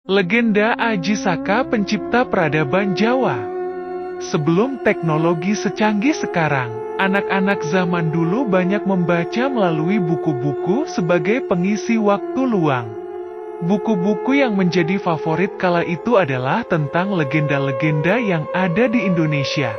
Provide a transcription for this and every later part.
Legenda Aji Saka pencipta peradaban Jawa. Sebelum teknologi secanggih sekarang, anak-anak zaman dulu banyak membaca melalui buku-buku sebagai pengisi waktu luang. Buku-buku yang menjadi favorit kala itu adalah tentang legenda-legenda yang ada di Indonesia.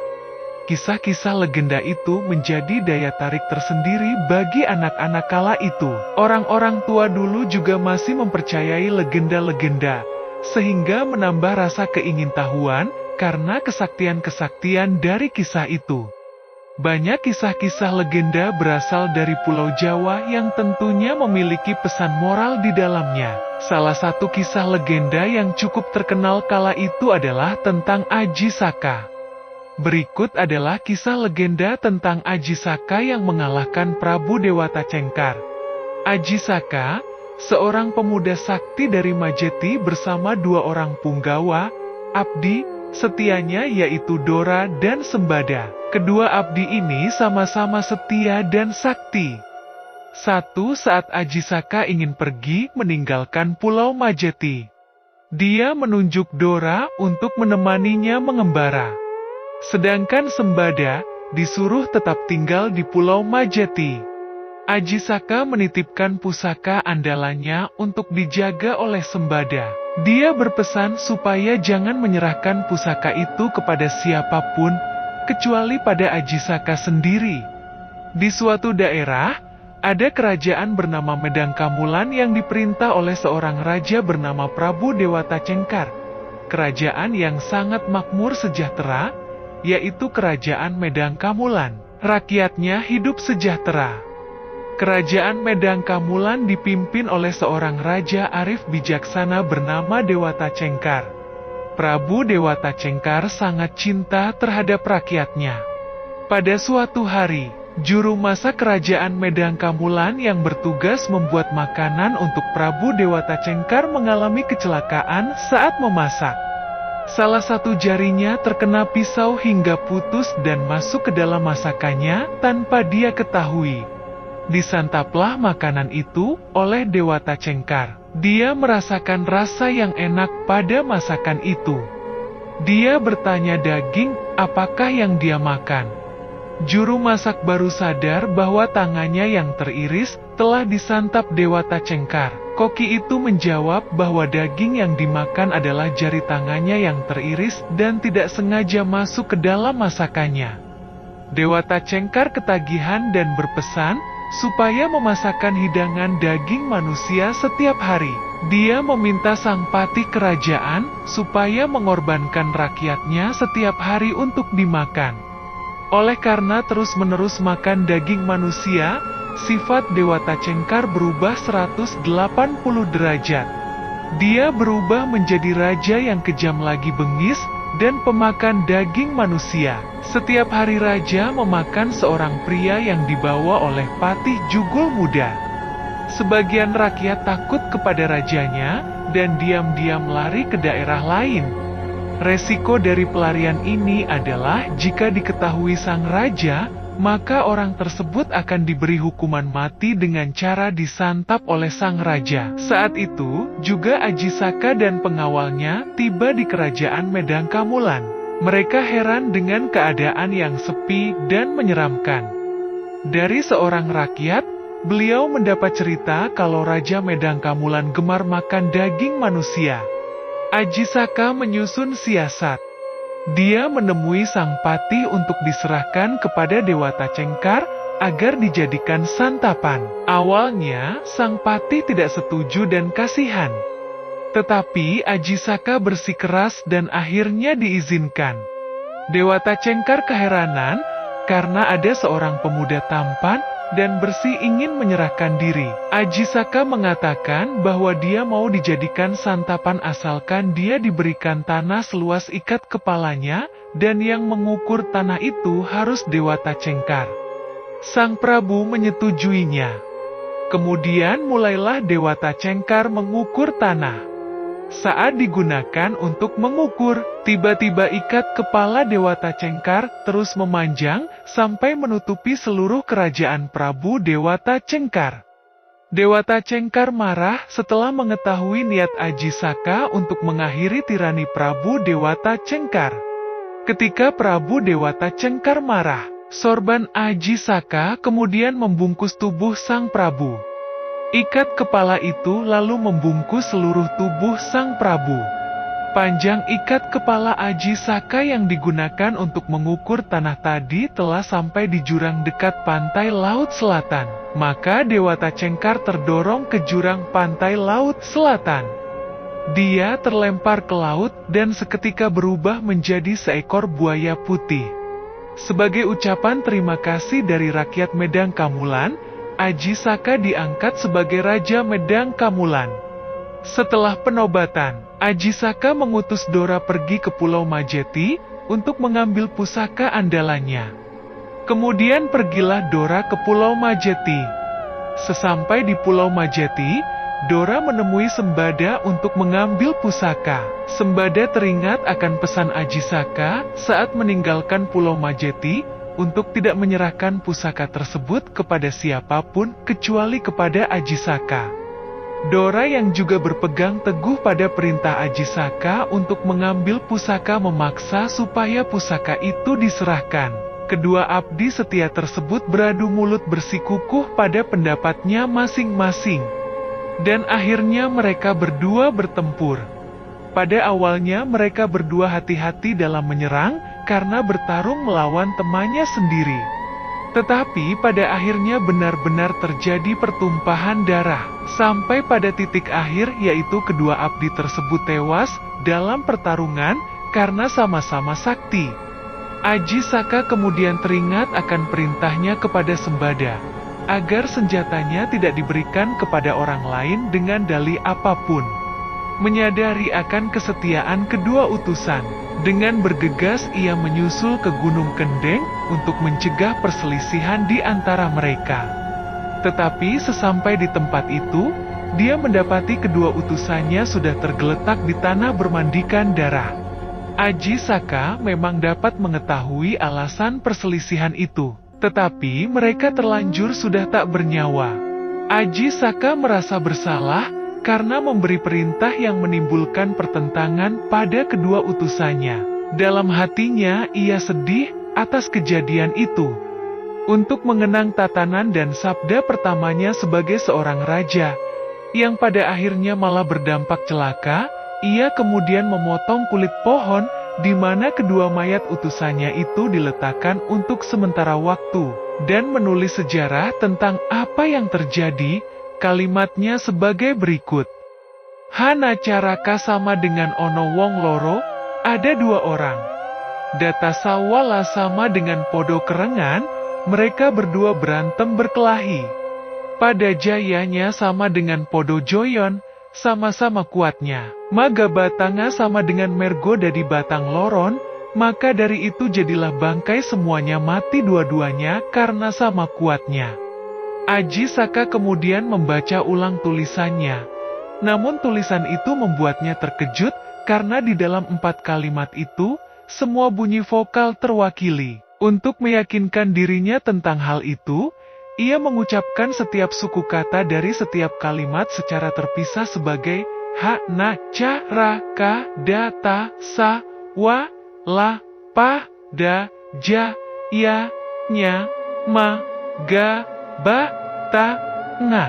Kisah-kisah legenda itu menjadi daya tarik tersendiri bagi anak-anak kala itu. Orang-orang tua dulu juga masih mempercayai legenda-legenda, sehingga menambah rasa keingintahuan karena kesaktian-kesaktian dari kisah itu. Banyak kisah-kisah legenda berasal dari Pulau Jawa yang tentunya memiliki pesan moral di dalamnya. Salah satu kisah legenda yang cukup terkenal kala itu adalah tentang Aji Saka. Berikut adalah kisah legenda tentang Aji Saka yang mengalahkan Prabu Dewata Cengkar. Aji Saka, seorang pemuda sakti dari Majeti bersama dua orang punggawa, abdi setianya yaitu Dora dan Sembada. Kedua abdi ini sama-sama setia dan sakti. Satu saat Aji Saka ingin pergi meninggalkan Pulau Majeti. Dia menunjuk Dora untuk menemaninya mengembara. Sedangkan Sembada disuruh tetap tinggal di Pulau Majeti. Aji Saka menitipkan pusaka andalannya untuk dijaga oleh Sembada. Dia berpesan supaya jangan menyerahkan pusaka itu kepada siapapun, kecuali pada Aji Saka sendiri. Di suatu daerah, ada kerajaan bernama Medangkamulan yang diperintah oleh seorang raja bernama Prabu Dewata Cengkar. Kerajaan yang sangat makmur sejahtera, yaitu Kerajaan Medangkamulan. Rakyatnya hidup sejahtera. Kerajaan Medangkamulan dipimpin oleh seorang raja arif bijaksana bernama Dewata Cengkar. Prabu Dewata Cengkar sangat cinta terhadap rakyatnya. Pada suatu hari, juru masak Kerajaan Medangkamulan yang bertugas membuat makanan untuk Prabu Dewata Cengkar mengalami kecelakaan saat memasak. Salah satu jarinya terkena pisau hingga putus dan masuk ke dalam masakannya tanpa dia ketahui. Disantaplah makanan itu oleh Dewata Cengkar. Dia merasakan rasa yang enak pada masakan itu. Dia bertanya daging, apakah yang dia makan? Juru masak baru sadar bahwa tangannya yang teriris telah disantap Dewata Cengkar. Koki itu menjawab bahwa daging yang dimakan adalah jari tangannya yang teriris dan tidak sengaja masuk ke dalam masakannya. Dewata Cengkar ketagihan dan berpesan supaya memasakkan hidangan daging manusia setiap hari. Dia meminta sang patih kerajaan supaya mengorbankan rakyatnya setiap hari untuk dimakan. Oleh karena terus-menerus makan daging manusia, sifat Dewata Cengkar berubah 180 derajat. Dia berubah menjadi raja yang kejam lagi bengis dan pemakan daging manusia. Setiap hari raja memakan seorang pria yang dibawa oleh patih Jugul muda. Sebagian rakyat takut kepada rajanya dan diam-diam lari ke daerah lain. Resiko dari pelarian ini adalah jika diketahui sang raja, maka orang tersebut akan diberi hukuman mati dengan cara disantap oleh sang raja. Saat itu, juga Aji Saka dan pengawalnya tiba di Kerajaan Medangkamulan. Mereka heran dengan keadaan yang sepi dan menyeramkan. Dari seorang rakyat, beliau mendapat cerita kalau Raja Medangkamulan gemar makan daging manusia. Aji Saka menyusun siasat. Dia menemui sang patih untuk diserahkan kepada Dewata Cengkar agar dijadikan santapan. Awalnya, sang patih tidak setuju dan kasihan. Tetapi Aji Saka bersikeras dan akhirnya diizinkan. Dewata Cengkar keheranan karena ada seorang pemuda tampan dan bersih ingin menyerahkan diri. Aji Saka mengatakan bahwa dia mau dijadikan santapan asalkan dia diberikan tanah seluas ikat kepalanya, dan yang mengukur tanah itu harus Dewata Cengkar. Sang Prabu menyetujuinya. Kemudian mulailah Dewata Cengkar mengukur tanah. Saat digunakan untuk mengukur, tiba-tiba ikat kepala Dewata Cengkar terus memanjang sampai menutupi seluruh kerajaan Prabu Dewata Cengkar. Dewata Cengkar marah setelah mengetahui niat Aji Saka untuk mengakhiri tirani Prabu Dewata Cengkar. Ketika Prabu Dewata Cengkar marah, sorban Aji Saka kemudian membungkus tubuh sang Prabu. Ikat kepala itu lalu membungkus seluruh tubuh sang Prabu. Panjang ikat kepala Aji Saka yang digunakan untuk mengukur tanah tadi telah sampai di jurang dekat pantai Laut Selatan. Maka Dewata Cengkar terdorong ke jurang pantai Laut Selatan. Dia terlempar ke laut dan seketika berubah menjadi seekor buaya putih. Sebagai ucapan terima kasih dari rakyat Medang Kamulan, Aji Saka diangkat sebagai Raja Medang Kamulan. Setelah penobatan, Aji Saka mengutus Dora pergi ke Pulau Majeti untuk mengambil pusaka andalannya. Kemudian pergilah Dora ke Pulau Majeti. Sesampai di Pulau Majeti, Dora menemui Sembada untuk mengambil pusaka. Sembada teringat akan pesan Aji Saka saat meninggalkan Pulau Majeti untuk tidak menyerahkan pusaka tersebut kepada siapapun kecuali kepada Aji Saka. Dora yang juga berpegang teguh pada perintah Aji Saka untuk mengambil pusaka memaksa supaya pusaka itu diserahkan. Kedua abdi setia tersebut beradu mulut bersikukuh pada pendapatnya masing-masing. Dan akhirnya mereka berdua bertempur. Pada awalnya mereka berdua hati-hati dalam menyerang karena bertarung melawan temannya sendiri. Tetapi pada akhirnya benar-benar terjadi pertumpahan darah. Sampai pada titik akhir yaitu kedua abdi tersebut tewas dalam pertarungan karena sama-sama sakti. Aji Saka kemudian teringat akan perintahnya kepada Sembada, agar senjatanya tidak diberikan kepada orang lain dengan dalih apapun. Menyadari akan kesetiaan kedua utusan, dengan bergegas ia menyusul ke Gunung Kendeng untuk mencegah perselisihan di antara mereka. Tetapi sesampai di tempat itu, dia mendapati kedua utusannya sudah tergeletak di tanah bermandikan darah. Aji Saka memang dapat mengetahui alasan perselisihan itu, tetapi mereka terlanjur sudah tak bernyawa. Aji Saka merasa bersalah karena memberi perintah yang menimbulkan pertentangan pada kedua utusannya. Dalam hatinya ia sedih atas kejadian itu. Untuk mengenang tatanan dan sabda pertamanya sebagai seorang raja, yang pada akhirnya malah berdampak celaka, ia kemudian memotong kulit pohon di mana kedua mayat utusannya itu diletakkan untuk sementara waktu, dan menulis sejarah tentang apa yang terjadi. Kalimatnya sebagai berikut. Hana caraka sama dengan ono wong loro, ada dua orang. Data sawala sama dengan podo kerengan, mereka berdua berantem berkelahi. Pada jayanya sama dengan podo joyon, sama-sama kuatnya. Maga batanga sama dengan mergo dari batang loron, maka dari itu jadilah bangkai semuanya mati dua-duanya karena sama kuatnya. Aji Saka kemudian membaca ulang tulisannya. Namun tulisan itu membuatnya terkejut karena di dalam 4 kalimat itu, semua bunyi vokal terwakili. Untuk meyakinkan dirinya tentang hal itu, ia mengucapkan setiap suku kata dari setiap kalimat secara terpisah sebagai ha, na, ca, ra, ka, da, ta, sa, wa, la, pa, da, ja, ya, nya, ma, ga, ba, ta, nga.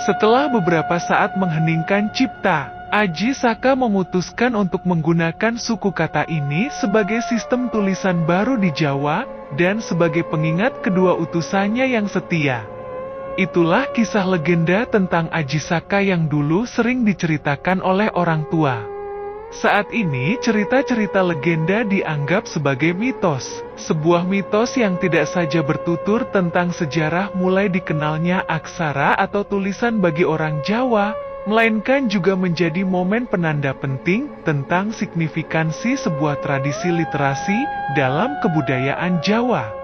Setelah beberapa saat mengheningkan cipta, Aji Saka memutuskan untuk menggunakan suku kata ini sebagai sistem tulisan baru di Jawa dan sebagai pengingat kedua utusannya yang setia. Itulah kisah legenda tentang Aji Saka yang dulu sering diceritakan oleh orang tua. Saat ini cerita-cerita legenda dianggap sebagai mitos. Sebuah mitos yang tidak saja bertutur tentang sejarah mulai dikenalnya aksara atau tulisan bagi orang Jawa, melainkan juga menjadi momen penanda penting tentang signifikansi sebuah tradisi literasi dalam kebudayaan Jawa.